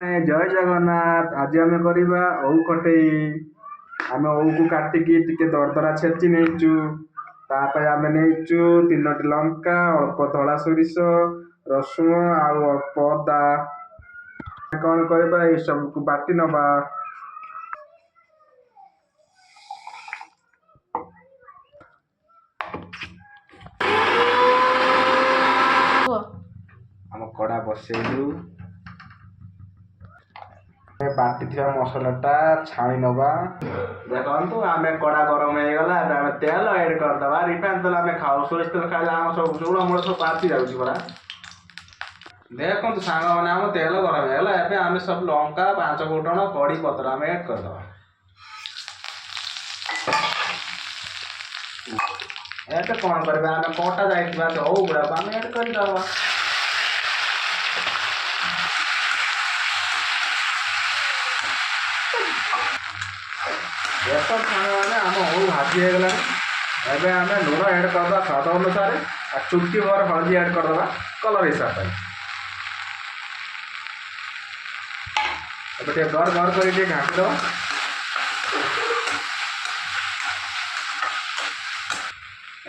जय जगन्नाथ। आज आम करवा ओउ कटेई। आम ओउ को काटिकी टिके दरदरा छेची नेचु। आम नेचु 3टी लंका, अल्प धला सोरिष, रसुण आउ अल्प अदा। कौन करवा ये सब को बाटी नवा। आम कड़ा बसैलु। बाटी थिया मसलाटा छाणी नवा। देखो आम कड़ा गरम हो गला। आम तेल ऐड करदे। रिफाइन तेल आम खाऊ। सोरिष तेल खाइले आम सब चूड़ मूल सब पाची जाऊँगी परा। देखो सांग मैंने आम तेल गरम हो गला। एबे आम सब लंका 5 फुटण कड़ी पत्र आम ऐड करदे। एबे कौन करबे आम कटा जाइथिबा तो ओउ गुडा आम ऐड कर दवा। देखो सांग मैंने आम ओउ भाजी हो गला। एबे आम लुण ऐड करदे स्वाद अनुसार। आ चुटकी भर हल्दी ऐड करदे कलर हिसाब से। एबे घर घर कर घाटी दो।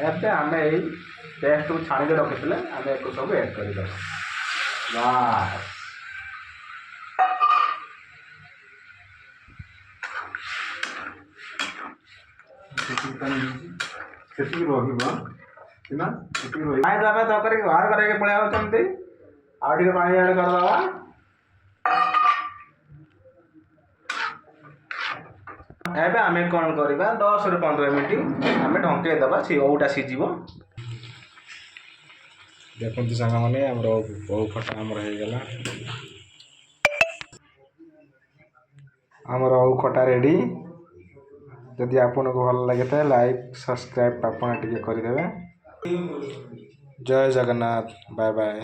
एबे आम यही पेस्ट को छाणी रखी आम एक सब ऐड कर बस। तरकारी बाहर करके पलि आउଛନ୍ତି आउ टिके पानी ऐड करदवा। एबे आम कौन करवा 10 ରୁ 15 मिनट आम ढंके दबा सी ओउटा सीझिबो। देखो सांग मैंने ओउ खटा आमर हो गला। आमर ओउ खटा रेडी। जदि आपन को भल लगे तो लाइक सब्सक्राइब आपन टिके कर देबे। जय जगन्नाथ। Bye bye.